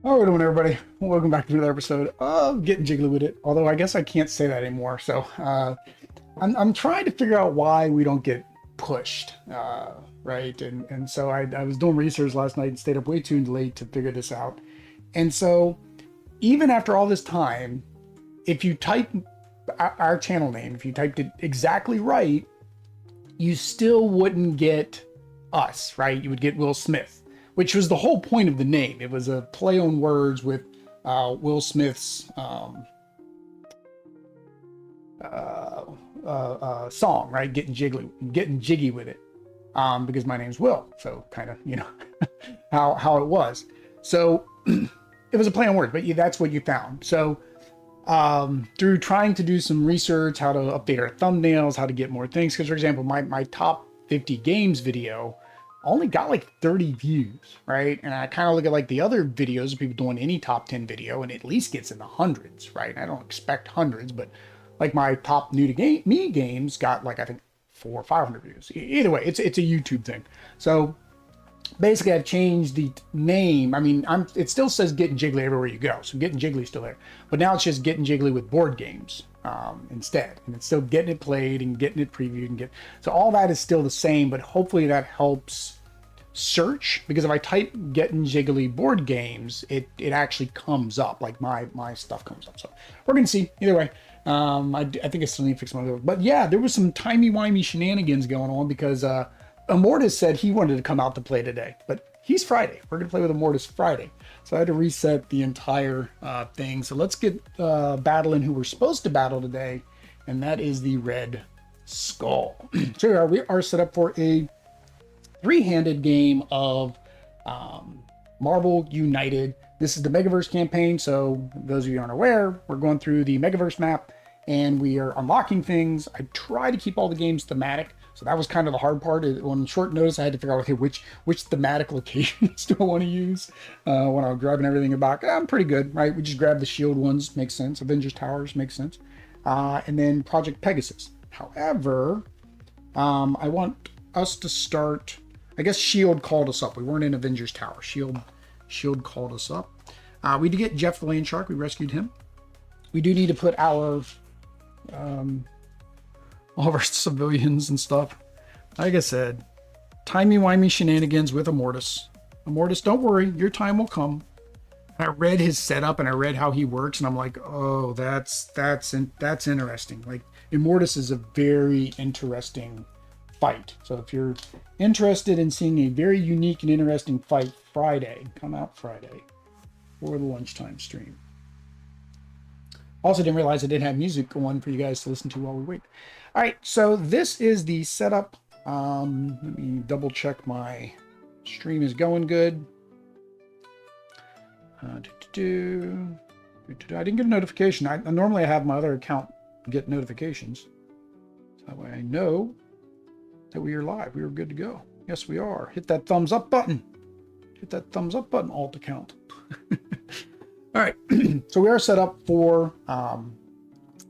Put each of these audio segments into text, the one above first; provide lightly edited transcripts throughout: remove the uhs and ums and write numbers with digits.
All right, everybody. Welcome back to another episode of Getting Jiggly with It. Although I guess I can't say that anymore. So I'm trying to figure out why we don't get pushed, right? And so I was doing research last night and stayed up way too late to figure this out. And so even after all this time, if you type our channel name, if you typed it exactly right, you still wouldn't get us, right? You would get Will Smith, which was the whole point of the name. It was a play on words with Will Smith's song, right? Getting jiggy with it, because my name's Will. So kind of, how it was. So it was a play on words, but that's what you found. So through trying to do some research, how to update our thumbnails, how to get more things. Because for example, my top 50 games video only got like 30 views, right? And I kind of look at like the other videos of people doing any top 10 video and it at least gets in the hundreds, right? I don't expect hundreds, but like my top new to me games got like, I think 400 or 500 views. Either way, it's a YouTube thing. So basically I've changed the name. I mean, it still says Getting Jiggly everywhere you go. So Getting Jiggly is still there, but now it's just Getting Jiggly with board games instead. And it's still getting it played and getting it previewed so all that is still the same, but hopefully that helps search, because if I type Getting Jiggly board games, it actually comes up, like my stuff comes up. So we're gonna see. Either way, I think I still need to fix my other, but yeah, there was some timey-wimey shenanigans going on because Immortus said he wanted to come out to play today, but he's Friday. We're gonna play with Immortus Friday, so I had to reset the entire thing. So let's get battling who we're supposed to battle today, and that is the Red Skull. So we are set up for a three-handed game of Marvel United. This is the Megaverse campaign, so those of you who aren't aware, we're going through the Megaverse map and we are unlocking things. I try to keep all the games thematic, so that was kind of the hard part. On short notice, I had to figure out, okay, which thematic locations do I want to use when I'm grabbing everything back. I'm pretty good, right? We just grab the shield ones, makes sense. Avengers Towers makes sense. And then Project Pegasus. However, I want us to start, I guess Shield called us up. We weren't in Avengers Tower. Shield called us up. We did get Jeff the Land Shark. We rescued him. We do need to put our all of our civilians and stuff. Like I said, timey-wimey shenanigans with Immortus. Immortus, don't worry, your time will come. I read his setup and I read how he works, and I'm like, oh, that's interesting. Like, Immortus is a very interesting fight. So if you're interested in seeing a very unique and interesting fight, Friday, come out Friday for the lunchtime stream. Also didn't realize I didn't have music on for you guys to listen to while we wait. All right, so this is the setup. Let me double check my stream is going good. I didn't get a notification. Normally I have my other account get notifications. So that way I know that we are live. We are good to go. Yes, we are. Hit that thumbs up button. Hit that thumbs up button, alt account. All right, so we are set up for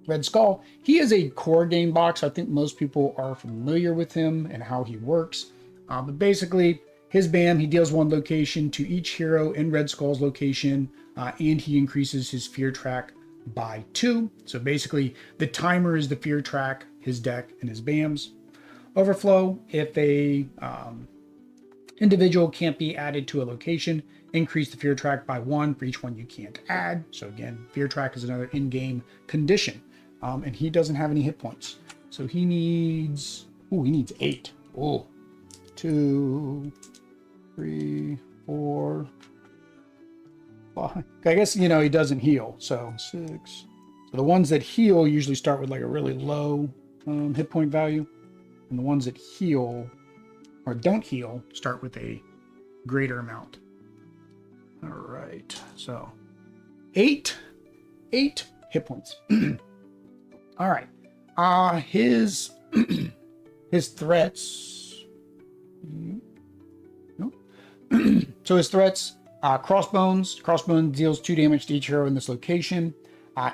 Red Skull. He is a core game box. I think most people are familiar with him and how he works. But basically, his BAM, he deals one location to each hero in Red Skull's location, and he increases his fear track by 2. So basically, the timer is the fear track, his deck, and his BAMs. Overflow, if a individual can't be added to a location, increase the fear track by 1 for each one you can't add. So again, fear track is another in-game condition. And he doesn't have any hit points. So he needs 8. Oh, 2, 3, 4, 5. I guess, he doesn't heal. So 6. So the ones that heal usually start with like a really low hit point value. And the ones that heal or don't heal start with a greater amount. All right, so 8 hit points. All right, his threats. No. So his threats: crossbones. Crossbones deals 2 damage to each hero in this location.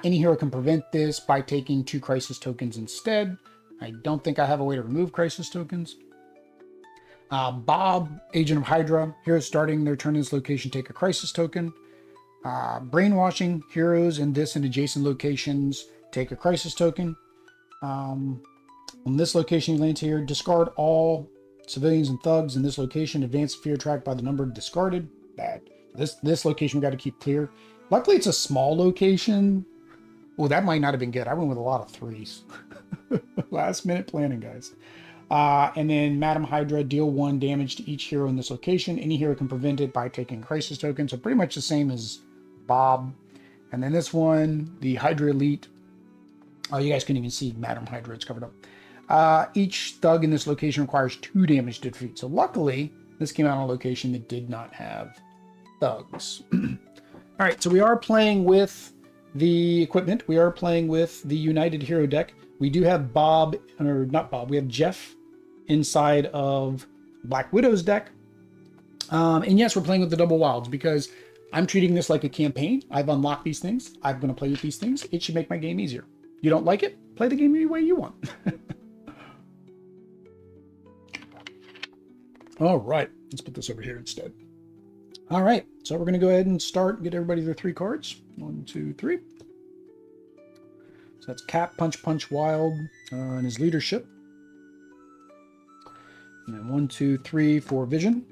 Any hero can prevent this by taking 2 crisis tokens instead. I don't think I have a way to remove crisis tokens. Bob, Agent of Hydra. Heroes starting their turn in this location take a crisis token. Brainwashing heroes in this and adjacent locations. Take a crisis token. On this location you land here, discard all civilians and thugs in this location. Advance fear track by the number discarded. Bad. This location we got to keep clear. Luckily it's a small location. Well, that might not have been good. I went with a lot of 3s. Last minute planning, guys. And then Madam Hydra, deal 1 damage to each hero in this location. Any hero can prevent it by taking a crisis token. So pretty much the same as Bob. And then this one, the Hydra Elite. Oh, you guys couldn't even see Madam Hydra. It's covered up. Each thug in this location requires 2 damage to defeat. So luckily, this came out on a location that did not have thugs. All right, so we are playing with the equipment. We are playing with the United Hero deck. We do have Bob, or not Bob, we have Jeff inside of Black Widow's deck. And yes, we're playing with the double wilds because I'm treating this like a campaign. I've unlocked these things. I'm going to play with these things. It should make my game easier. You don't like it? Play the game any way you want. All right, let's put this over here instead. All right, so we're going to go ahead and start, get everybody their 3 cards. 1, 2, 3. So that's Cap, Punch, Punch, Wild, and his leadership. And then 1, 2, 3 for Vision.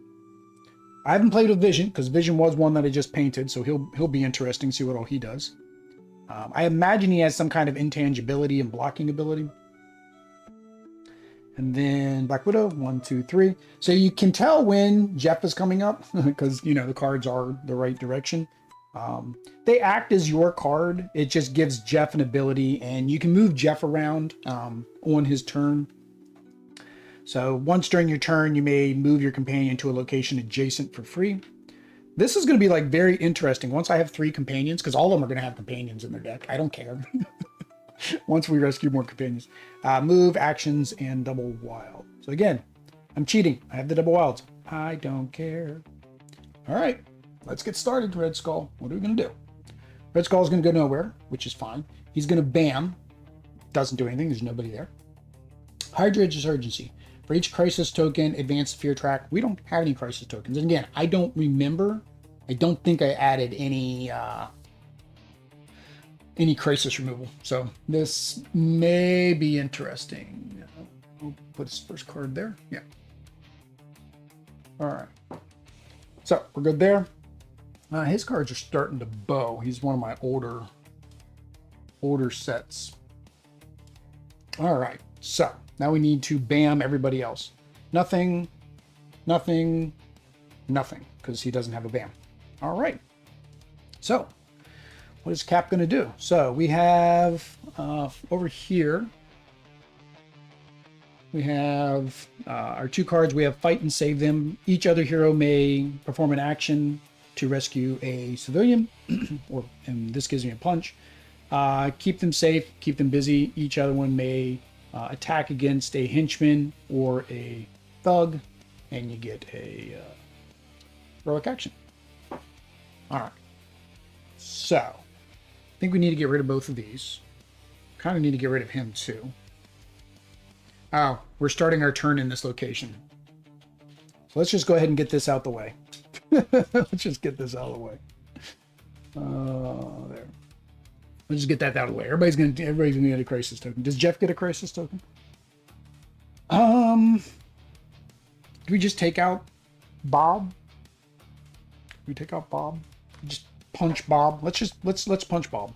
I haven't played with Vision because Vision was one that I just painted, so he'll be interesting. See what all he does. I imagine he has some kind of intangibility and blocking ability. And then Black Widow, 1, 2, 3. So you can tell when Jeff is coming up because, you know, the cards are the right direction. They act as your card. It just gives Jeff an ability, and you can move Jeff around on his turn. So once during your turn, you may move your companion to a location adjacent for free. This is going to be like very interesting. Once I have 3 companions, because all of them are going to have companions in their deck. I don't care. Once we rescue more companions. Move, actions, and double wild. So again, I'm cheating. I have the double wilds. I don't care. All right, let's get started, Red Skull. What are we going to do? Red Skull is going to go nowhere, which is fine. He's going to bam. Doesn't do anything. There's nobody there. Hydra is urgency. For each crisis token, advance fear track. We don't have any crisis tokens. And again, I don't remember. I don't think I added any crisis removal. So this may be interesting. We'll put his first card there. Yeah. All right. So we're good there. His cards are starting to bow. He's one of my older sets. All right. So now we need to bam everybody else. Nothing, nothing, nothing, because he doesn't have a bam. All right. So what is Cap going to do? So we have over here, we have our 2 cards. We have Fight and Save Them. Each other hero may perform an action to rescue a civilian, or and this gives me a punch. Keep them safe, keep them busy. Each other one may attack against a henchman or a thug, and you get a heroic action. All right. So I think we need to get rid of both of these. Kind of need to get rid of him too. Oh, we're starting our turn in this location. So let's just go ahead and get this out the way. Let's just get this out of the way. There. Let's just get that out of the way. Everybody's gonna get a crisis token. Does Jeff get a crisis token? Do we just take out Bob? Do we take out Bob? Just punch Bob. Let's punch Bob.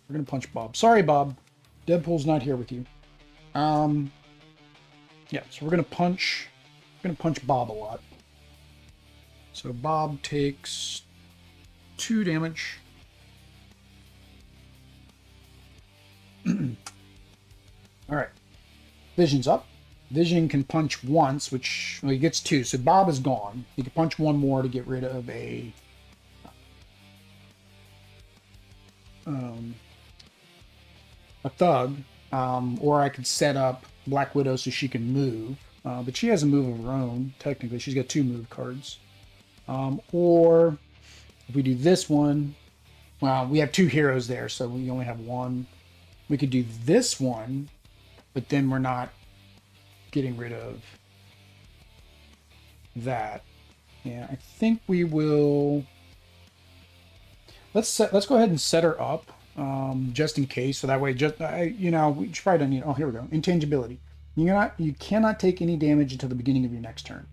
We're gonna punch Bob. Sorry, Bob. Deadpool's not here with you. Yeah, so we're gonna punch Bob a lot. So Bob takes 2 damage. All right. Vision's up. Vision can punch once, which, well, he gets 2. So Bob is gone. He can punch 1 more to get rid of a thug. Or I could set up Black Widow so she can move. But she has a move of her own, technically. She's got 2 move cards. Or if we do this one, well, we have 2 heroes there, so we only have 1. We could do this one, but then we're not getting rid of that. Yeah, I think we will. let's go ahead and set her up, just in case, so that way, you know, we should probably don't need. Oh, here we go. Intangibility. You cannot take any damage until the beginning of your next turn.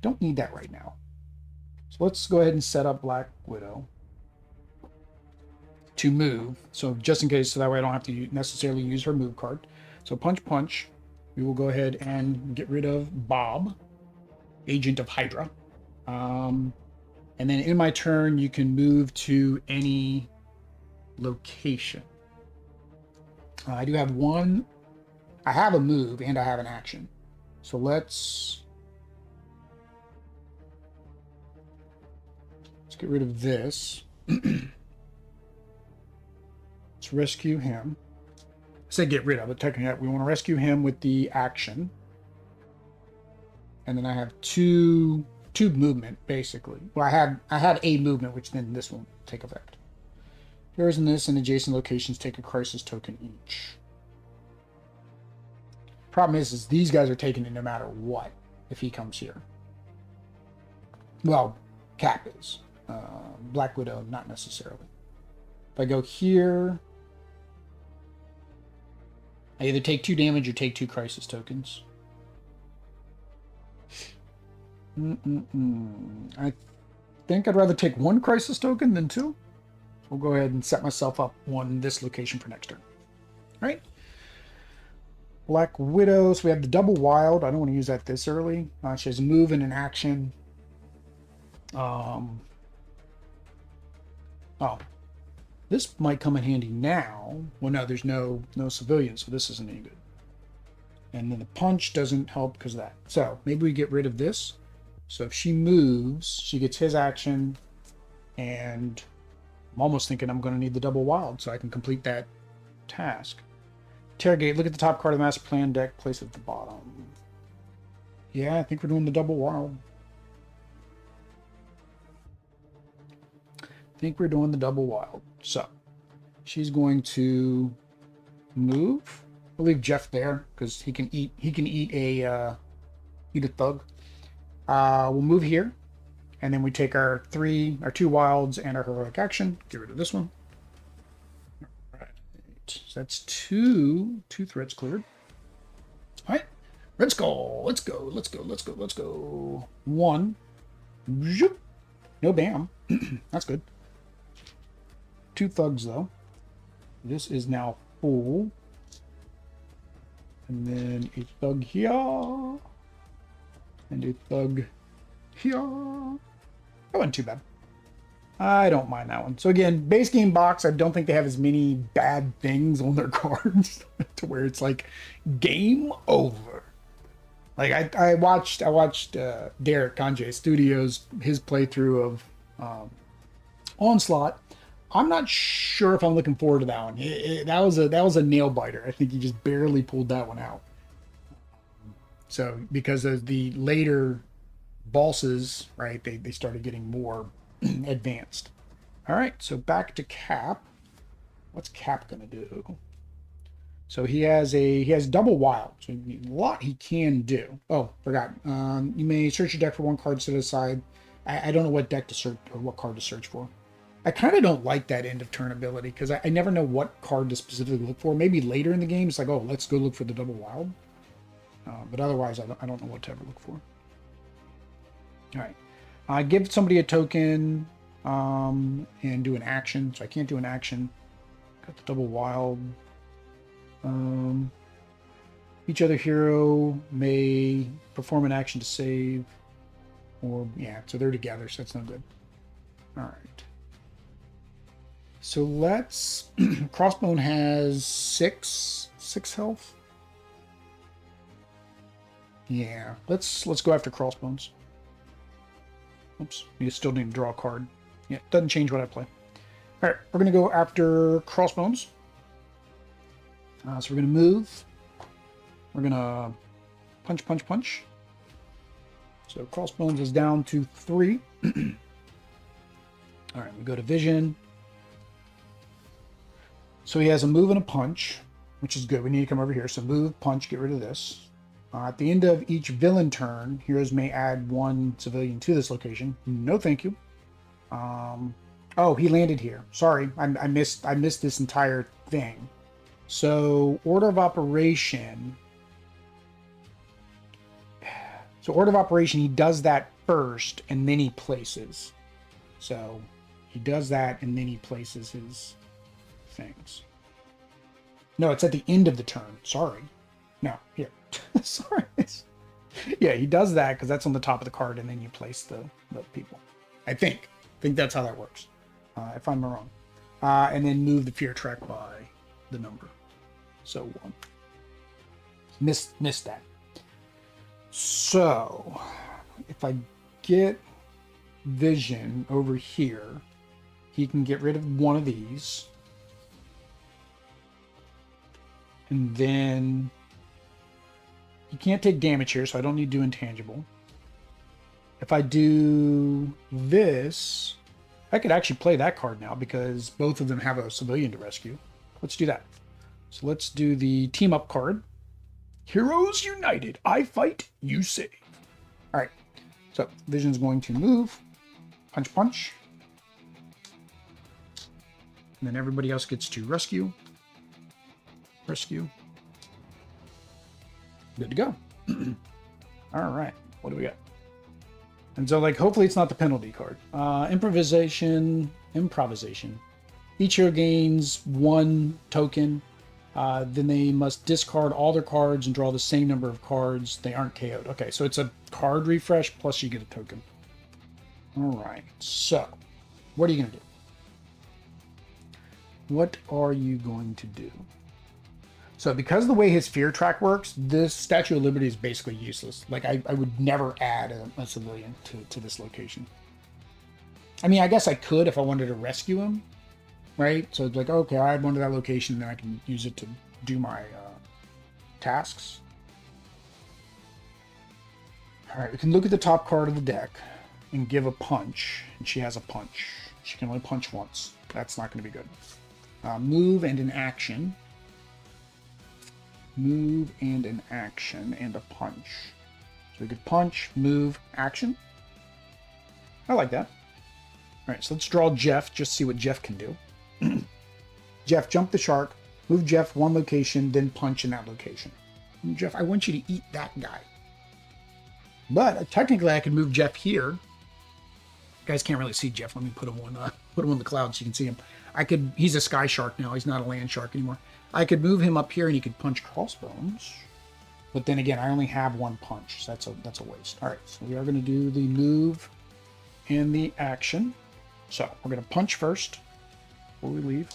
Don't need that right now. So let's go ahead and set up Black Widow to move. So just in case, so that way I don't have to necessarily use her move card. So punch, punch. We will go ahead and get rid of Bob, agent of Hydra. And then in my turn, you can move to any location. I do have one. I have a move and I have an action. So let's get rid of this. Let's rescue him. I said get rid of it. Technically, we want to rescue him with the action. And then I have two movement, basically. Well, I had a movement, which then this will take effect. Heroes in this and adjacent locations take a crisis token each. Problem is these guys are taking it no matter what if he comes here. Well, Cap is. Black Widow, not necessarily. If I go here, I either take 2 damage or take 2 crisis tokens. I think I'd rather take 1 crisis token than 2. We'll go ahead and set myself up on this location for next turn. All right. Black Widow. So we have the double wild. I don't want to use that this early. She has a move and an action. Oh, this might come in handy now. Well, no, there's no civilians, so this isn't any good. And then the punch doesn't help because of that. So maybe we get rid of this. So if she moves, she gets his action, and I'm almost thinking I'm going to need the double wild so I can complete that task. Interrogate. Look at the top card of the master plan deck. Place it at the bottom. Yeah, I think we're doing the double wild. I think we're doing the double wild. So she's going to move. We'll leave Jeff there because he can eat a thug. We'll move here, and then we take our 2 wilds and our heroic action. Get rid of this one. All right, so that's two threats cleared. All right, let's go. Let's go. 1. No bam. That's good. 2 thugs though. This is now full. And then a thug here. And a thug here. That wasn't too bad. I don't mind that one. So again, base game box, I don't think they have as many bad things on their cards to where it's like game over. Like I watched Derek Kanjay Studios, his playthrough of Onslaught. I'm not sure if I'm looking forward to that one. That was a nail biter. I think he just barely pulled that one out. So because of the later bosses, right, they started getting more advanced. All right, so back to Cap. What's Cap gonna do? So he has double wild, so a lot he can do. Oh, forgot. You may search your deck for 1 card set aside. I don't know what deck to search or what card to search for. I kind of don't like that end of turn ability because I never know what card to specifically look for. Maybe later in the game, it's like, oh, let's go look for the double wild. But otherwise, I don't know what to ever look for. All right. Give somebody a token and do an action. So I can't do an action. Got the double wild. Each other hero may perform an action to save. Or, yeah, so they're together, so that's no good. All right. So let's... Crossbone has 6 health. Yeah, let's go after Crossbones. Oops, you still need to draw a card. Yeah, doesn't change what I play. All right, we're going to go after Crossbones. So we're going to move. We're going to punch, punch, punch. So Crossbones is down to 3. All right, we go to Vision. So he has a move and a punch, which is good. We need to come over here. So move, punch, get rid of this. At the end of each villain turn, heroes may add 1 civilian to this location. No, thank you. Oh, Oh, he landed here. Sorry, I missed this entire thing. So order of operation. So order of operation, he does that first, and then he places. So he does that, and then he places his things. No, it's at the end of the turn. Sorry. No, here. Sorry. Yeah, he does that because that's on the top of the card, and then you place the people. I think that's how that works. If I'm wrong. And then move the fear track by the number. So 1. Missed that. So if I get Vision over here, he can get rid of one of these. And then he can't take damage here, so I don't need to do intangible. If I do this, I could actually play that card now because both of them have a civilian to rescue. Let's do that. So let's do the team up card. Heroes United. I fight, you save. All right. So Vision's going to move. Punch, punch. And then everybody else gets to rescue. Rescue. Good to go. All right. What do we got? And so, like, hopefully it's not the penalty card. Improvisation. Each hero gains 1 token. Then they must discard all their cards and draw the same number of cards. They aren't KO'd. Okay, so it's a card refresh plus you get a token. All right. So, what are you going to do? What are you going to do? So because of the way his fear track works, this Statue of Liberty is basically useless. Like, I would never add a civilian to this location. I mean, I guess I could if I wanted to rescue him, right? So it's like, okay, I had one to that location, and then I can use it to do my tasks. All right, we can look at the top card of the deck and give a punch, and she has a punch. She can only punch once. That's not going to be good. Move and an action. Move and an action and a punch. So we could punch, move, action. I like that. All right, so let's draw Jeff, just see what Jeff can do. Jeff, jump the shark, move Jeff 1 location, then punch in that location. Jeff, I want you to eat that guy. But technically I can move Jeff here. You guys can't really see Jeff. Let me put him on the cloud so you can see him. He's a sky shark now. He's not a land shark anymore. I could move him up here and he could punch Crossbones. But then again, I only have 1 punch. So that's a waste. All right, so we are going to do the move and the action. So we're going to punch first before we leave.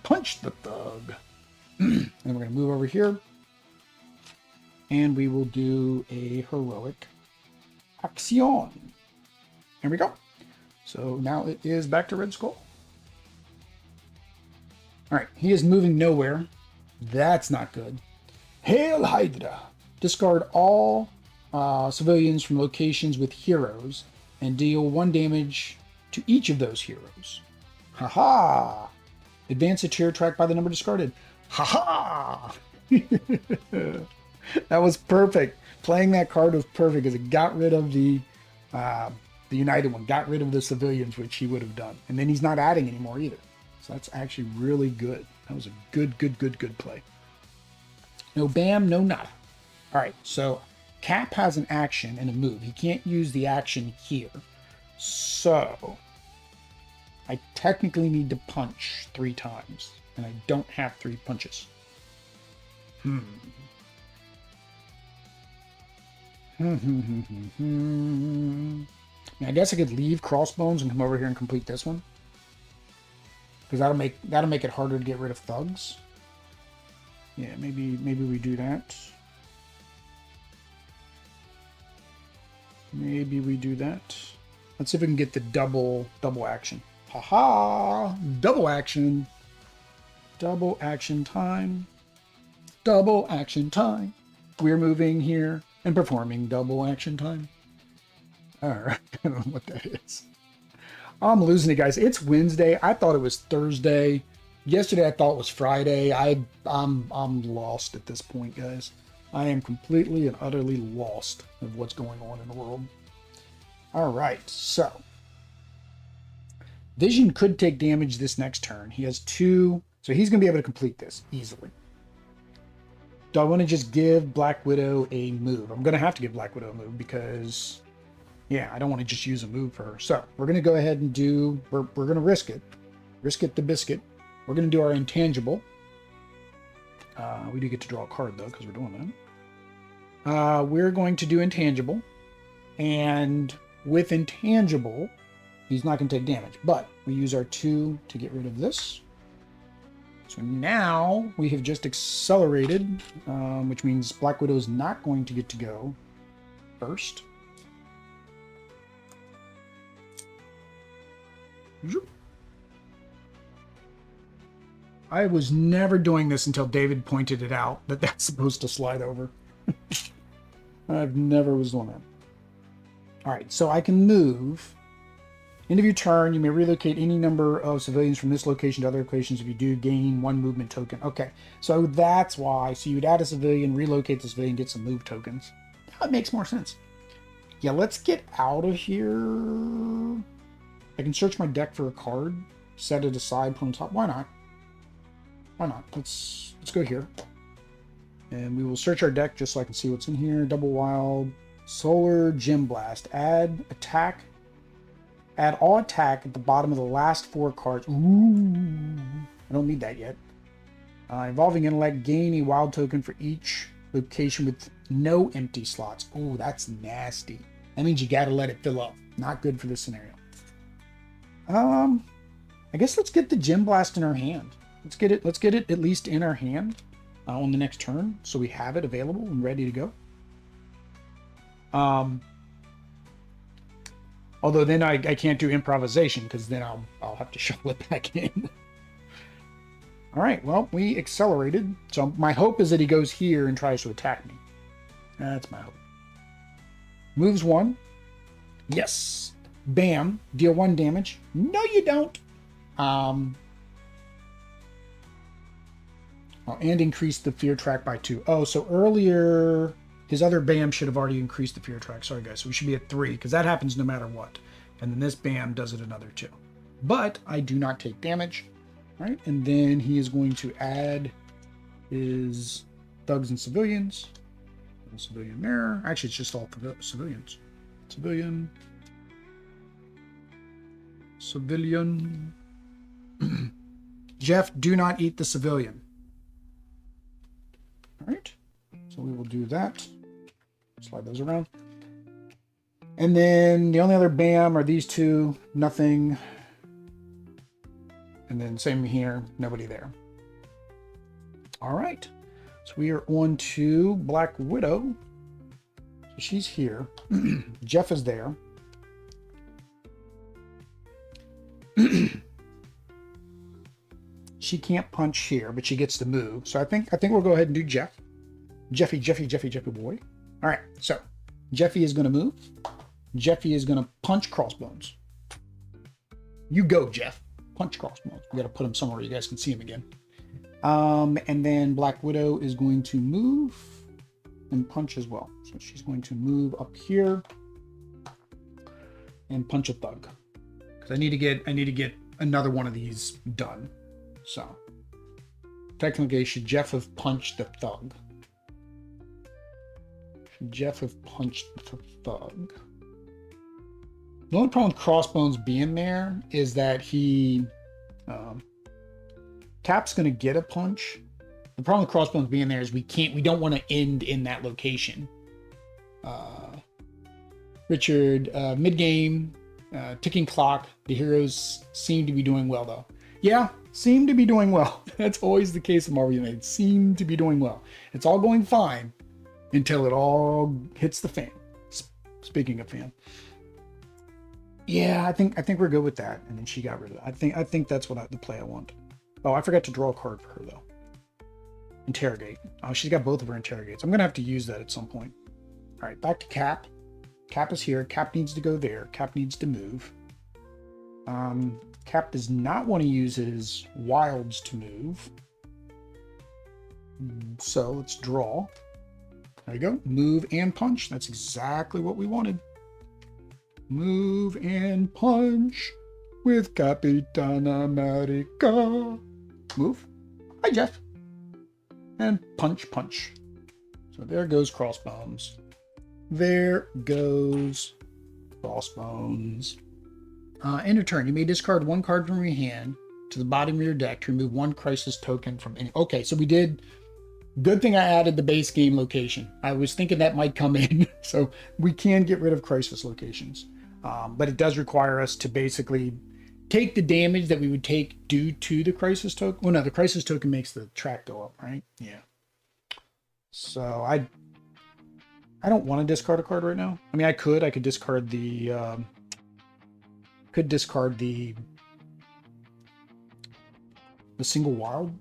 Punch the thug. And we're going to move over here. And we will do a heroic action. There we go. So now it is back to Red Skull. All right, he is moving nowhere. That's not good. Hail Hydra. Discard all civilians from locations with heroes and deal 1 damage to each of those heroes. Haha. Advance a tier track by the number discarded. Haha. That was perfect. Playing that card was perfect because it got rid of the United one, got rid of the civilians, which he would have done. And then he's not adding anymore either. So that's actually really good. That was a good play. No bam, no nada. All right, so Cap has an action and a move. He can't use the action here. So I technically need to punch 3 times, and I don't have 3 punches. I guess I could leave Crossbones and come over here and complete this one. Because that'll make it harder to get rid of thugs. Yeah, maybe we do that. Maybe we do that. Let's see if we can get the double action. Haha! Double action. Double action time. Double action time. We're moving here and performing double action time. Alright, I don't know what that is. I'm losing it, guys. It's Wednesday. I thought it was Thursday. Yesterday I thought it was Friday. I'm lost at this point, guys. I am completely and utterly lost of what's going on in the world. All right, so Vision could take damage this next turn. He has 2, so he's going to be able to complete this easily. Do I want to just give Black Widow a move? I'm going to have to give Black Widow a move because, yeah, I don't want to just use a move for her. So we're going to go ahead and do, we're going to risk it. Risk it the biscuit. We're going to do our intangible. We do get to draw a card, though, because we're doing that. We're going to do intangible. And with intangible, he's not going to take damage. But we use our 2 to get rid of this. So now we have just accelerated, which means Black Widow is not going to get to go first. I was never doing this until David pointed it out, that that's supposed to slide over. I've never was doing that. All right, so I can move. End of your turn, you may relocate any number of civilians from this location to other locations. If you do, gain 1 movement token. Okay, so that's why. So you'd add a civilian, relocate the civilian, get some move tokens. That makes more sense. Yeah, let's get out of here. I can search my deck for a card, set it aside, put on top. Why not? Why not? Let's go here. And we will search our deck just so I can see what's in here. Double Wild, Solar, Gem Blast. Add attack. Add all attack at the bottom of the last 4 cards. Ooh, I don't need that yet. Evolving Intellect, gain a wild token for each location with no empty slots. Ooh, that's nasty. That means you gotta let it fill up. Not good for this scenario. I guess let's get the Gem Blast in our hand. Let's get it at least in our hand on the next turn, so we have it available and ready to go. Although then I can't do improvisation because then I'll have to shuffle it back in. All right, well, we accelerated. So my hope is that he goes here and tries to attack me. That's my hope. Moves 1. Yes. Bam. Deal 1 damage. No, you don't. And increase the fear track by 2. Oh, so earlier his other bam should have already increased the fear track. Sorry, guys. So we should be at 3 because that happens no matter what. And then this bam does it another 2. But I do not take damage. Right? And then he is going to add his thugs and civilians. Civilian mirror. Actually, it's just all civilians. Civilian. Civilian. Jeff, do not eat the civilian. All right. So we will do that. Slide those around. And then the only other bam are these 2. Nothing. And then same here. Nobody there. All right. So we are on to Black Widow. So she's here. Jeff is there. She can't punch here, but she gets to move. So I think we'll go ahead and do Jeff. Jeffy boy. All right, so Jeffy is going to move. Jeffy is going to punch Crossbones. You go, Jeff. Punch Crossbones. We got to put him somewhere you guys can see him again. And then Black Widow is going to move and punch as well. So she's going to move up here and punch a thug. Because I need to get another one of these done. So technically, should Jeff have punched the thug? Should Jeff have punched the thug? The only problem with Crossbones being there is that he Cap's going to get a punch. The problem with Crossbones being there is we don't want to end in that location. Richard, mid-game, ticking clock. The heroes seem to be doing well, though. Yeah, seem to be doing well. That's always the case with Marvel United. Seem to be doing well. It's all going fine until it all hits the fan. Speaking of fan. Yeah, I think we're good with that. And then she got rid of it. I think that's what the play I want. Oh, I forgot to draw a card for her, though. Interrogate. Oh, she's got both of her interrogates. I'm going to have to use that at some point. All right, back to Cap. Cap is here. Cap needs to go there. Cap needs to move. Cap does not want to use his wilds to move. So let's draw. There you go. Move and punch. That's exactly what we wanted. Move and punch. with Capitan America. Move. Hi, Jeff. And punch, punch. So there goes Crossbones. There goes Crossbones. End of turn. You may discard one card from your hand to the bottom of your deck to remove one crisis token from any. Okay, so we did. Good thing I added the base game location. I was thinking that might come in, so we can get rid of crisis locations. But it does require us to basically take the damage that we would take due to the crisis token. Well, no, the crisis token makes the track go up, right? Yeah. So I don't want to discard a card right now. I mean, I could discard the single wild.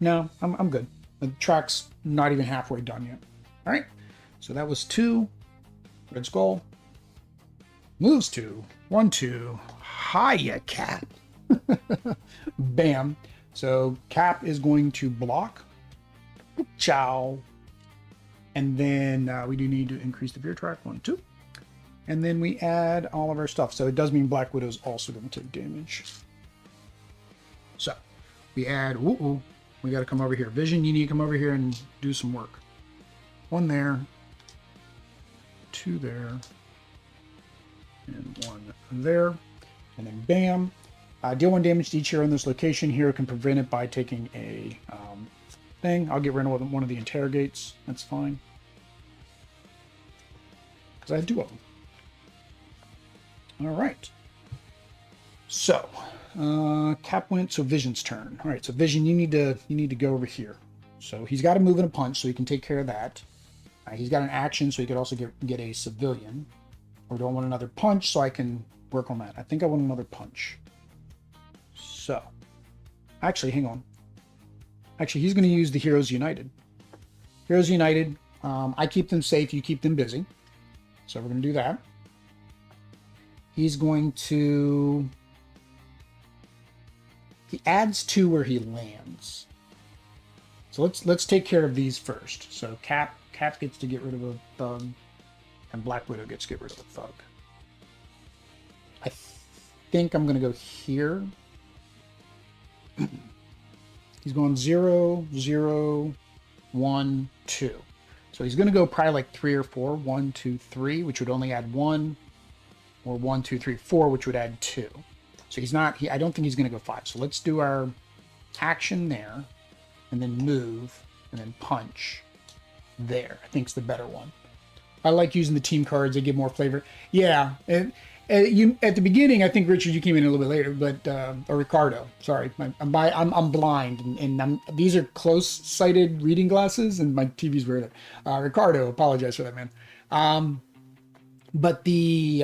No, I'm good. The track's not even halfway done yet. All right. So that was 2. Red Skull moves to 1-2. Hiya, Cap. Bam. So Cap is going to block. Ciao. And then we do need to increase the beer track. 1-2. And then we add all of our stuff. So it does mean Black Widow's also going to take damage. So we add. We got to come over here. Vision, you need to come over here and do some work. 1 there. 2 there. And 1 there. And then bam. Deal 1 damage to each hero in this location. Hero can prevent it by taking a thing. I'll get rid of one of the interrogates. That's fine. Because I have 2 of them. All right. So, Cap went, so Vision's turn. All right, so Vision, you need to go over here. So he's got to move and a punch, so he can take care of that. He's got an action, so he could also get a civilian. Or do I want another punch so I can work on that? I think I want another punch. So, actually, hang on. Actually, he's going to use the Heroes United. Heroes United, I keep them safe, you keep them busy. So we're going to do that. He's going to... He adds 2 where he lands. So let's take care of these first. So Cap gets to get rid of a thug, and Black Widow gets to get rid of a thug. I think I'm gonna go here. He's going 0, 0, 1, 2. So he's gonna go probably like 3 or 4. 1, 2, 3, which would only add 1, or 1, 2, 3, 4, which would add 2. So he's not, I don't think he's going to go 5. So let's do our action there, and then move, and then punch there. I think it's the better one. I like using the team cards. They give more flavor. Yeah. You at the beginning, I think, Richard, you came in a little bit later, but, or Ricardo, sorry. I'm blind, and these are close-sighted reading glasses, and my TV's weird. Ricardo, apologize for that, man. But the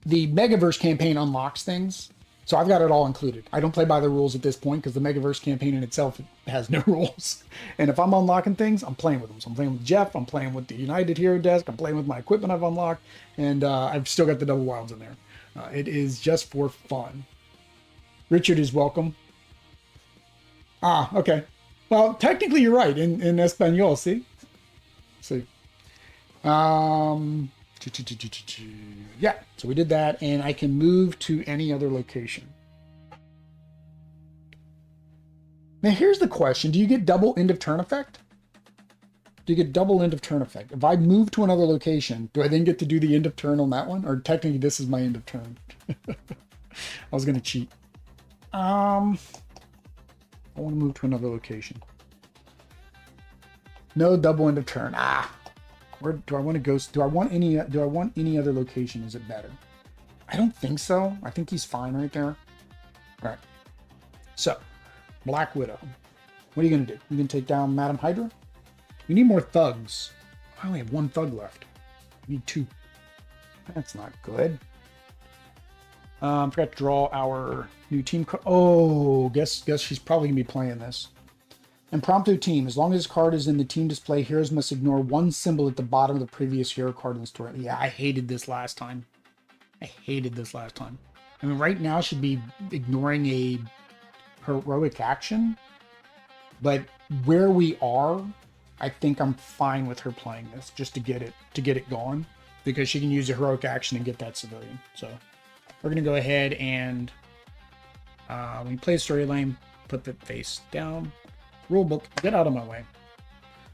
Megaverse campaign unlocks things. So I've got it all included. I don't play by the rules at this point because the Megaverse campaign in itself has no rules. And if I'm unlocking things, I'm playing with them. So I'm playing with Jeff, I'm playing with the United Hero desk, I'm playing with my equipment I've unlocked, and I've still got the double wilds in there. It is just for fun. Richard is welcome. Okay. Well, technically you're right in Espanol, see? See. Yeah, so we did that, and I can move to any other location. Now here's the question. Do you get double end of turn effect? Do you get double end of turn effect? If I move to another location, do I then get to do the end of turn on that one? Or technically this is my end of turn. I was going to cheat. I want to move to another location. No double end of turn. Where do I want to go? Do I want any other location? Is it better? I don't think so. I think he's fine right there. All right. So, Black Widow. What are you going to do? You going to take down Madam Hydra? We need more thugs. I only have 1 thug left. We need 2. That's not good. Forgot to draw our new team card. Oh, guess she's probably going to be playing this. Impromptu team. As long as this card is in the team display, heroes must ignore 1 symbol at the bottom of the previous hero card in the story. Yeah, I hated this last time. I mean, right now she'd be ignoring a heroic action, but where we are, I think I'm fine with her playing this just to get it going. because she can use a heroic action and get that civilian. So we're going to go ahead and when you play storyline, put the face down. Rulebook, get out of my way.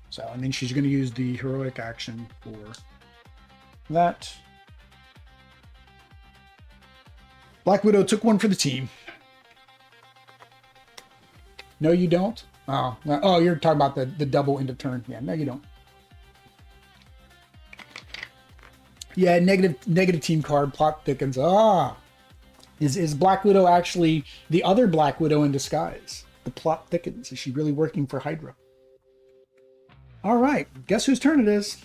So, and then she's going to use the heroic action for that. Black Widow took one for the team. No, you don't? Oh, oh, you're talking about the double end of turn. Yeah, no, you don't. Yeah, negative team card, plot thickens. Ah, is Black Widow actually the other Black Widow in disguise? The plot thickens. Is she really working for Hydra? All right, guess whose turn it is?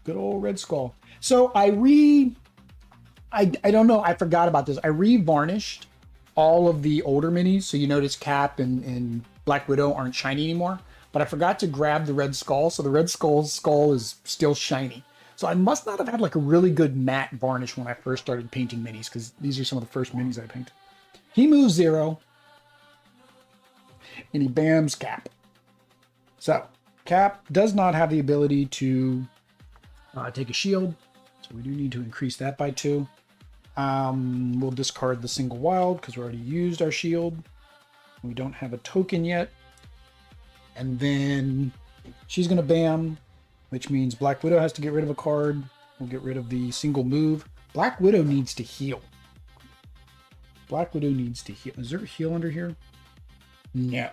Good old Red Skull. So I don't know, I forgot about this. I re-varnished all of the older minis, so you notice Cap and Black Widow aren't shiny anymore. But I forgot to grab the Red Skull, so the Red skull is still shiny. So I must not have had like a really good matte varnish when I first started painting minis, because these are some of the first minis I painted. He moves 0, and he bams Cap. So Cap does not have the ability to take a shield, so we do need to increase that by 2. We'll discard the single wild because we already used our shield. We don't have a token yet. And then she's going to bam, which means Black Widow has to get rid of a card. We'll get rid of the single move. Black Widow needs to heal. Black Widow needs to heal. Is there a heal under here? No.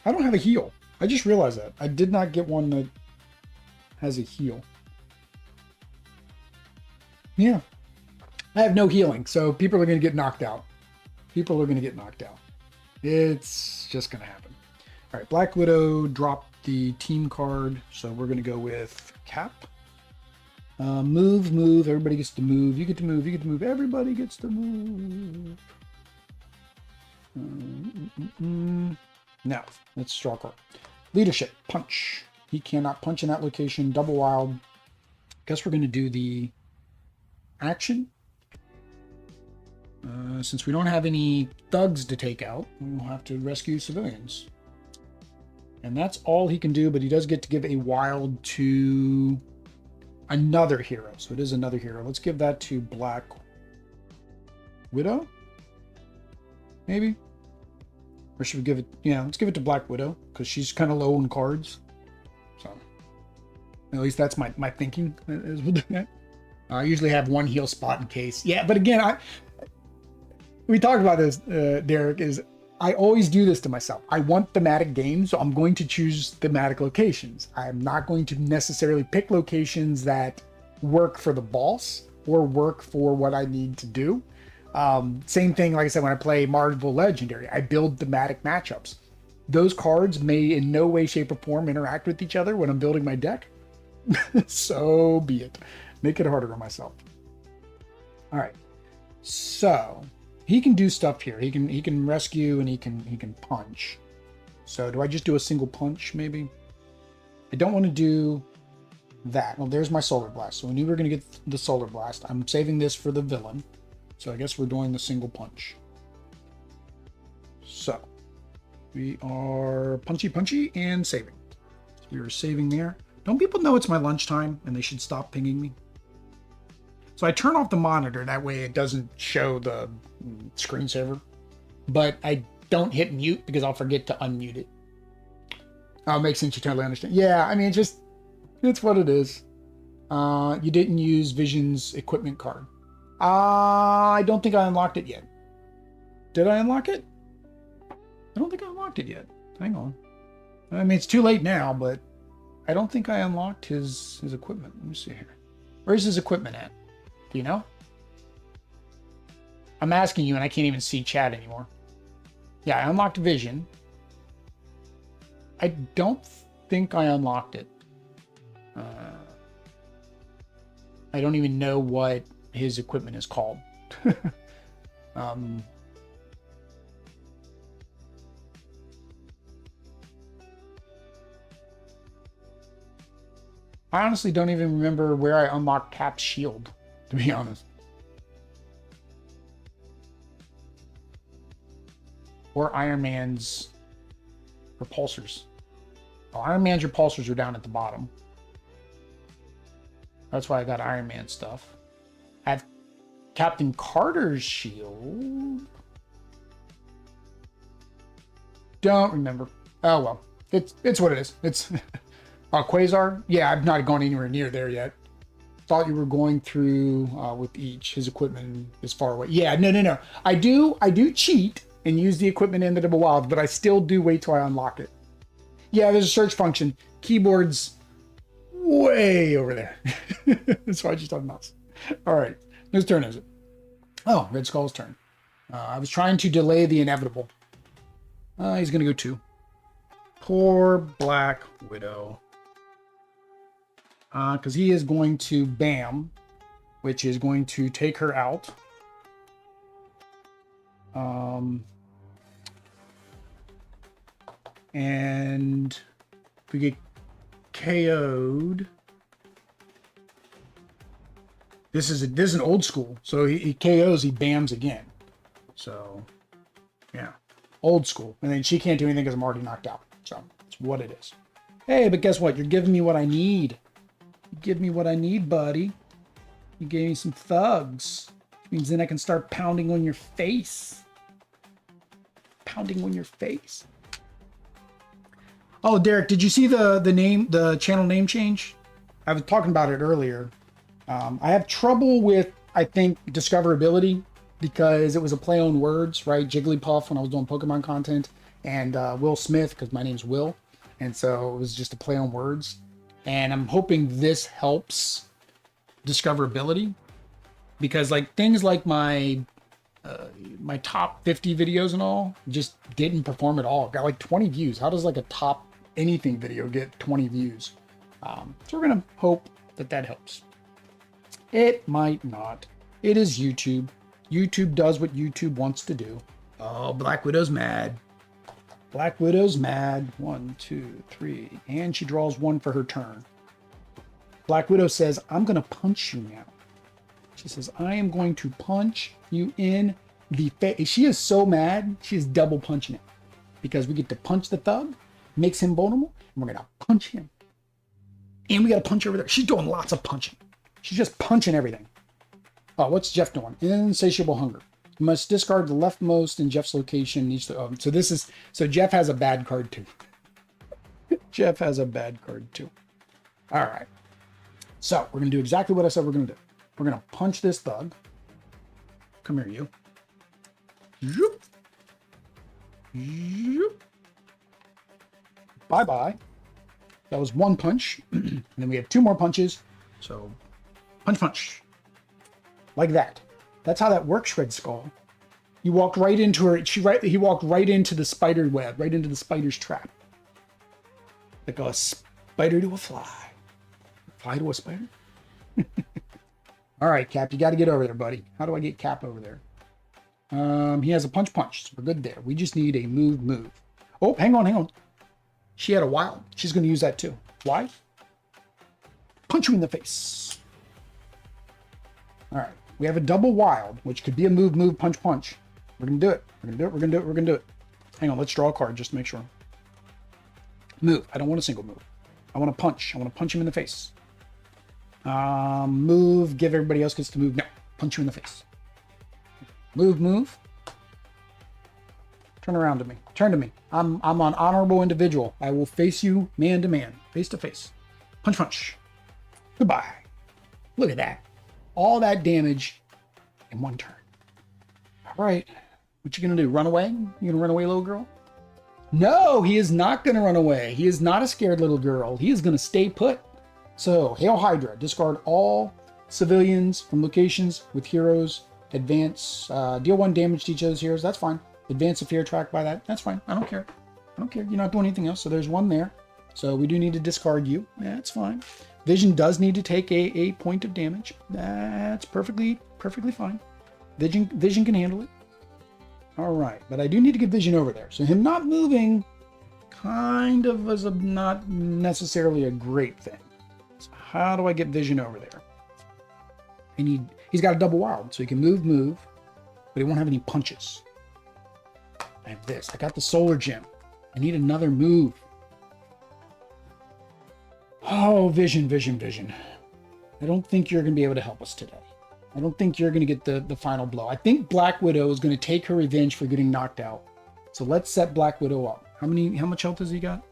I don't have a heal. I just realized that. I did not get one that has a heal. Yeah. I have no healing, so people are going to get knocked out. People are going to get knocked out. It's just going to happen. All right, Black Widow dropped the team card, so we're going to go with Cap. Move. Everybody gets to move. You get to move. You get to move. Everybody gets to move. Now, let's draw a card. Leadership, punch. He cannot punch in that location. Double wild. Guess we're going to do the action. Since we don't have any thugs to take out, we'll have to rescue civilians. And that's all he can do, but he does get to give a wild to another hero. So it is another hero. Let's give that to Black Widow? Maybe? Or should we give it... Yeah, let's give it to Black Widow, because she's kind of low on cards. So, at least that's my thinking. Is we'll do that. I usually have one heal spot in case. Yeah, but again, we talked about this, Derek, is I always do this to myself. I want thematic games, so I'm going to choose thematic locations. I'm not going to necessarily pick locations that work for the boss or work for what I need to do. Same thing, like I said, when I play Marvel Legendary, I build thematic matchups. Those cards may in no way, shape, or form interact with each other when I'm building my deck. So be it. Make it harder on myself. All right. So he can do stuff here. He can rescue and he can punch. So do I just do a single punch maybe? I don't want to do that. Well, there's my Solar Blast. So we knew we were going to get the Solar Blast. I'm saving this for the villain. So I guess we're doing the single punch. So we are punchy and saving. So we are saving there. Don't people know it's my lunchtime and they should stop pinging me? So I turn off the monitor, that way it doesn't show the screensaver. But I don't hit mute because I'll forget to unmute it. Oh, it makes sense, you totally understand. Yeah, I mean, it's what it is. You didn't use Vision's equipment card. I don't think I unlocked it yet. Did I unlock it? I don't think I unlocked it yet. Hang on. I mean, it's too late now, but I don't think I unlocked his equipment. Let me see here. Where's his equipment at? Do you know? I'm asking you and I can't even see chat anymore. Yeah, I unlocked Vision. I don't think I unlocked it. I don't even know what his equipment is called. I honestly don't even remember where I unlocked Cap's shield, to be honest. Or Iron Man's repulsors. Oh, Iron Man's repulsors are down at the bottom. That's why I got Iron Man stuff. I have Captain Carter's shield. Don't remember. Oh well, it's what it is. It's Quasar. Yeah, I've not gone anywhere near there yet. Thought you were going through with each. His equipment is far away. Yeah, no. I do cheat and use the equipment in the double wild, but I still do wait till I unlock it. Yeah, there's a search function. Keyboard's way over there. That's why I just on mouse. All right, whose turn is it? Oh, Red Skull's turn. I was trying to delay the inevitable. He's gonna go 2. Poor Black Widow. Because he is going to BAM, which is going to take her out. And if we get KO'd, this is an old school. So he KOs, he BAMs again. So yeah, old school. And then she can't do anything because I'm already knocked out. So that's what it is. Hey, but guess what? You're giving me what I need. You give me what I need, buddy. You gave me some thugs. Which means then I can start pounding on your face. Pounding on your face. Oh, Derek, did you see the channel name change? I was talking about it earlier. I have trouble with, I think, discoverability because it was a play on words, right? Jigglypuff when I was doing Pokemon content, and Will Smith because my name's Will, and so it was just a play on words. And I'm hoping this helps discoverability because like things like my top 50 videos and all just didn't perform at all. Got like 20 views. How does like a top anything video get 20 views? So we're gonna hope that helps. It might not. It is YouTube. YouTube does what YouTube wants to do. Oh, Black Widow's mad. Black Widow's mad. 1, 2, 3. And she draws 1 for her turn. Black Widow says, I'm going to punch you now. She says, I am going to punch you in the face. She is so mad, she is double punching it. Because we get to punch the thug, makes him vulnerable, and we're going to punch him. And we got to punch over there. She's doing lots of punching. She's just punching everything. Oh, what's Jeff doing? Insatiable hunger. You must discard the leftmost in Jeff's location. So Jeff has a bad card too. Jeff has a bad card too. All right. So we're going to do exactly what I said we're going to do. We're going to punch this thug. Come here, you. Zoop. Zoop. Bye-bye. That was 1 punch. And then we have 2 more punches. So punch, punch. Like that. That's how that works, Red Skull. You walked right into her. He walked right into the spider web, right into the spider's trap. Like a spider to a fly. Fly to a spider? All right, Cap, you got to get over there, buddy. How do I get Cap over there? He has a punch, punch. So we're good there. We just need a move, move. Oh, hang on. She had a wild. She's going to use that too. Why? Punch you in the face. All right. We have a double wild, which could be a move, move, punch, punch. We're going to do it. We're going to do it. We're going to do it. We're going to do it. Hang on. Let's draw a card just to make sure. Move. I don't want a single move. I want to punch. I want to punch him in the face. Move. Give everybody else gets to move. No. Punch you in the face. Move, move. Turn around to me. Turn to me. I'm an honorable individual. I will face you man to man. Face to face. Punch, punch. Goodbye. Look at that. All that damage in 1 turn. All right. What you gonna do? Run away? You gonna run away, little girl? No, he is not gonna run away. He is not a scared little girl. He is gonna stay put. So, Hail Hydra. Discard all civilians from locations with heroes. Advance. Deal 1 damage to each of those heroes. That's fine. Advance a fear track by that. That's fine. I don't care. I don't care. You're not doing anything else. So there's 1 there. So we do need to discard you. Yeah, that's fine. Vision does need to take a point of damage. That's perfectly fine. Vision can handle it. All right, but I do need to get Vision over there. So him not moving kind of was not necessarily a great thing. So how do I get Vision over there? He's got a double wild, so he can move, but he won't have any punches. I have this. I got the solar gem. I need another move. Oh, Vision, Vision, Vision. I don't think you're going to be able to help us today. I don't think you're going to get the final blow. I think Black Widow is going to take her revenge for getting knocked out. So let's set Black Widow up. How much health has he got?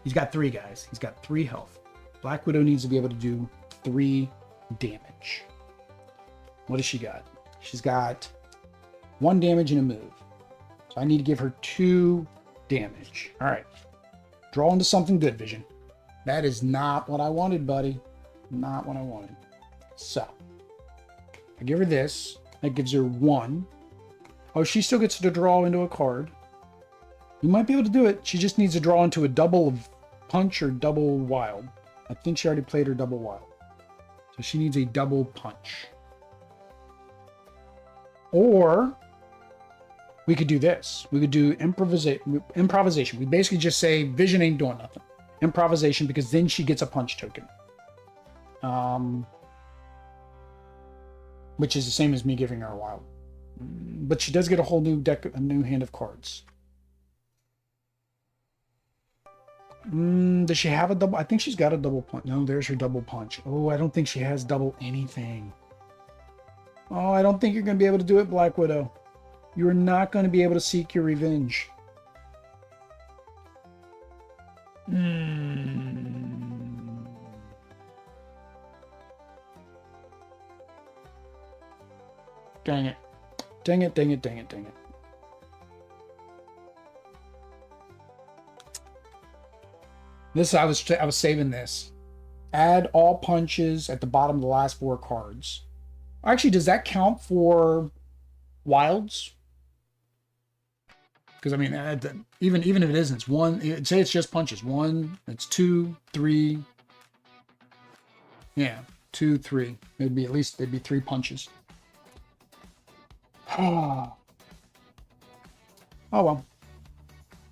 He's got 3, guys. He's got 3 health. Black Widow needs to be able to do 3 damage. What does she got? She's got 1 damage and a move. So I need to give her 2 damage. All right. Draw into something good, Vision. That is not what I wanted, buddy. Not what I wanted. So I give her this. That gives her 1. Oh, she still gets to draw into a card. You might be able to do it. She just needs to draw into a double punch or double wild. I think she already played her double wild. So she needs a double punch. Or we could do this. We could do improvisation. We basically just say Vision ain't doing nothing. Improvisation, because then she gets a punch token. Which is the same as me giving her a wild. But she does get a whole new deck, a new hand of cards. Does she have a double? I think she's got a double punch. No, there's her double punch. Oh, I don't think she has double anything. Oh, I don't think you're going to be able to do it, Black Widow. You're not going to be able to seek your revenge. Dang it. Dang it, dang it, dang it, dang it. This, I was saving this. Add all punches at the bottom of the last 4 cards. Actually, does that count for wilds? Because I mean, even if it isn't, it's 1. Say it's just punches. 1. It's 2, 3. Yeah, 2, 3. It'd be at least there'd be 3 punches. Oh well.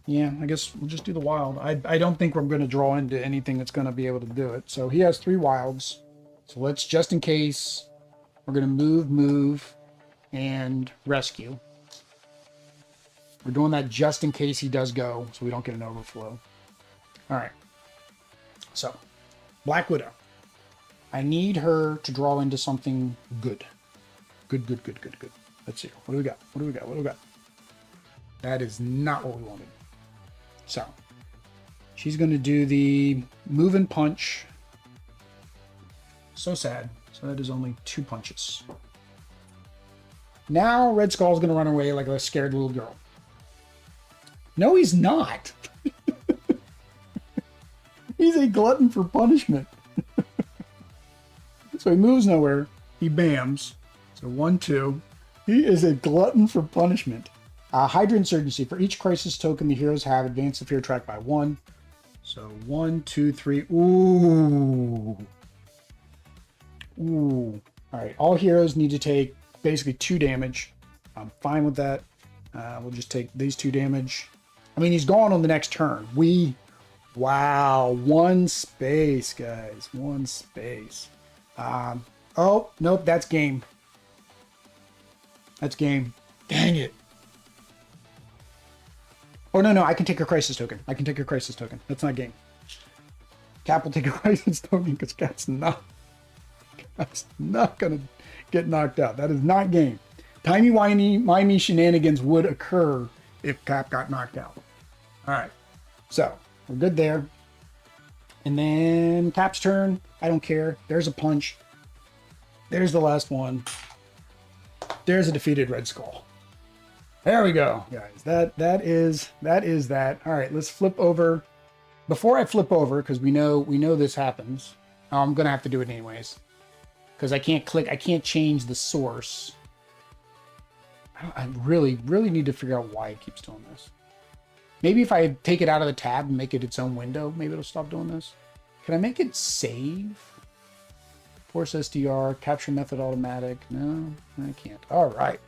Yeah, I guess we'll just do the wild. I don't think we're going to draw into anything that's going to be able to do it. So he has 3 wilds. So let's, just in case, we're going to move, and rescue. We're doing that just in case he does go, so we don't get an overflow. All right. So, Black Widow. I need her to draw into something good. Good. Let's see. What do we got? What do we got? What do we got? That is not what we wanted. So, she's going to do the move and punch. So sad. So that is only 2 punches. Now Red Skull's going to run away like a scared little girl. No, he's not. He's a glutton for punishment. So he moves nowhere. He bams. So 1, 2. He is a glutton for punishment. Hydra Insurgency. For each crisis token the heroes have, advance the fear track by 1. So 1, 2, 3. Ooh. Ooh. All right. All heroes need to take basically 2 damage. I'm fine with that. We'll just take these 2 damage. I mean, he's gone on the next turn. Wow. 1 space, guys. 1 space. Oh, nope. That's game. That's game. Dang it. Oh, no. I can take a crisis token. That's not game. Cap will take a crisis token because Cap's not going to get knocked out. That is not game. Timey-wimey shenanigans would occur if Cap got knocked out. All right. So, we're good there. And then Cap's turn. I don't care. There's a punch. There's the last one. There's a defeated Red Skull. There we go, guys. That is that. All right, let's flip over. Before I flip over, because we know this happens. I'm gonna have to do it anyways, because I can't change the source. I really need to figure out why it keeps doing this. Maybe if I take it out of the tab and make it its own window, maybe it'll stop doing this. Can I make it save? Force SDR, capture method automatic. No, I can't. All right.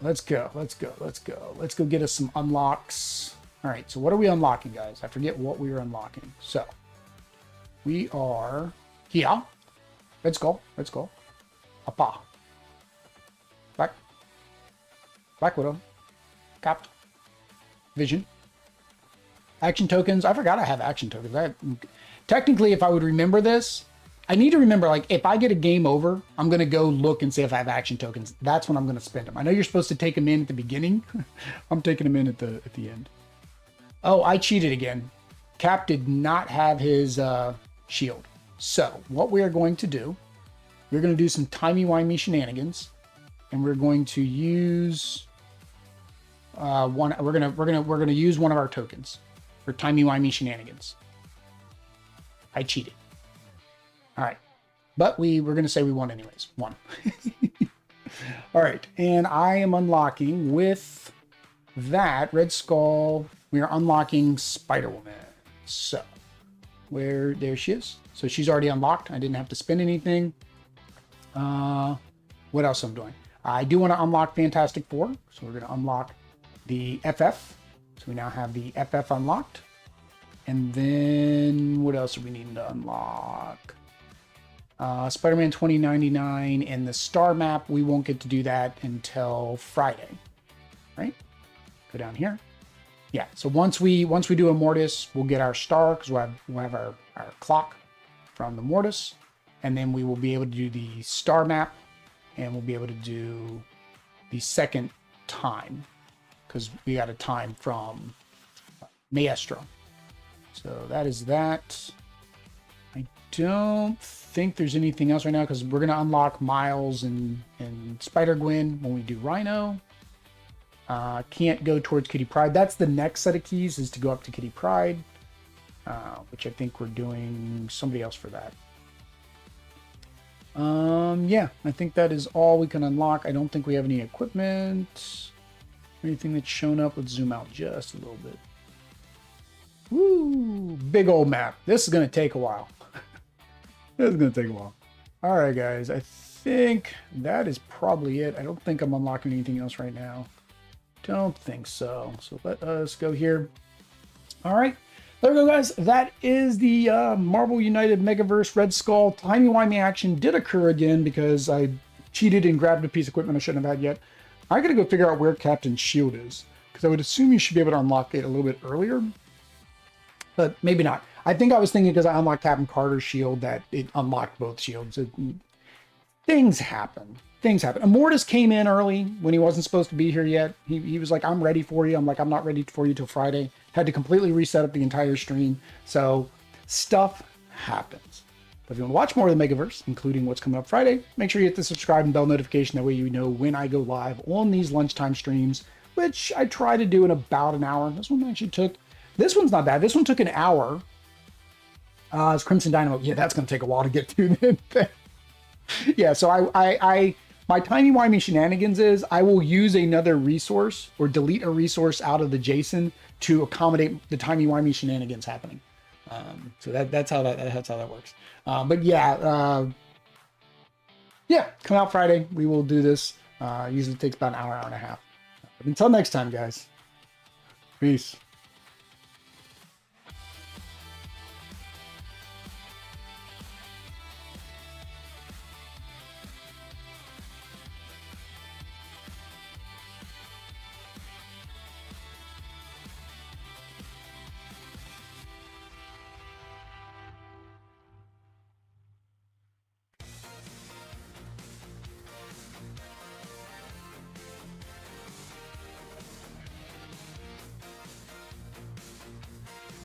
Let's go. Let's go get us some unlocks. All right. So what are we unlocking, guys? I forget what we are unlocking. So we are here. Let's go. Appa. Black Widow. Cap. Vision. Action tokens. I forgot I have action tokens. technically, if I would remember this, I need to remember, like, if I get a game over, I'm going to go look and see if I have action tokens. That's when I'm going to spend them. I know you're supposed to take them in at the beginning. I'm taking them in at the end. Oh, I cheated again. Cap did not have his shield. So what we are going to do, we're going to do some timey-wimey shenanigans, and we're going to use we're gonna use one of our tokens for timey-wimey shenanigans. I cheated. All right, but we're going to say we won anyways. One. All right, and I am unlocking with that Red Skull. We are unlocking Spider-Woman. So, there she is. So she's already unlocked. I didn't have to spend anything. What else I'm doing? I do want to unlock Fantastic Four. So we're going to unlock the FF. So we now have the FF unlocked. And then what else are we needing to unlock? Spider-Man 2099 and the star map. We won't get to do that until Friday, right? Go down here. Yeah, so once we do a Mortis, we'll get our star because we'll have our clock from the Mortis, and then we will be able to do the star map, and we'll be able to do the second time because we got a time from Maestro. So that is that. I don't think there's anything else right now because we're going to unlock Miles and Spider-Gwen when we do Rhino. Can't go towards Kitty Pryde. That's the next set of keys, is to go up to Kitty Pryde, which I think we're doing somebody else for that. Yeah, I think that is all we can unlock. I don't think we have any equipment, anything that's shown up. Let's zoom out just a little bit. Woo! Big old map. This is going to take a while. This is going to take a while. All right, guys. I think that is probably it. I don't think I'm unlocking anything else right now. Don't think so. So let us go here. All right. There we go, guys. That is the Marvel United Megaverse Red Skull. Timey-wimey action did occur again because I cheated and grabbed a piece of equipment I shouldn't have had yet. I got to go figure out where Captain's shield is because I would assume you should be able to unlock it a little bit earlier. But maybe not. I think I was thinking because I unlocked Captain Carter's shield that it unlocked both shields. Things happen. Things happen. Immortus came in early when he wasn't supposed to be here yet. He was like, I'm ready for you. I'm like, I'm not ready for you till Friday. Had to completely reset up the entire stream. So stuff happens. But if you want to watch more of the Megaverse, including what's coming up Friday, make sure you hit the subscribe and bell notification. That way you know when I go live on these lunchtime streams, which I try to do in about an hour. This one actually took... This one's not bad. This one took an hour. It's Crimson Dynamo. Yeah, that's going to take a while to get through. Yeah, so my timey-wimey shenanigans is I will use another resource or delete a resource out of the JSON to accommodate the timey-wimey shenanigans happening. So that's how that works. But yeah, come out Friday. We will do this. Usually takes about an hour and a half. But until next time, guys. Peace.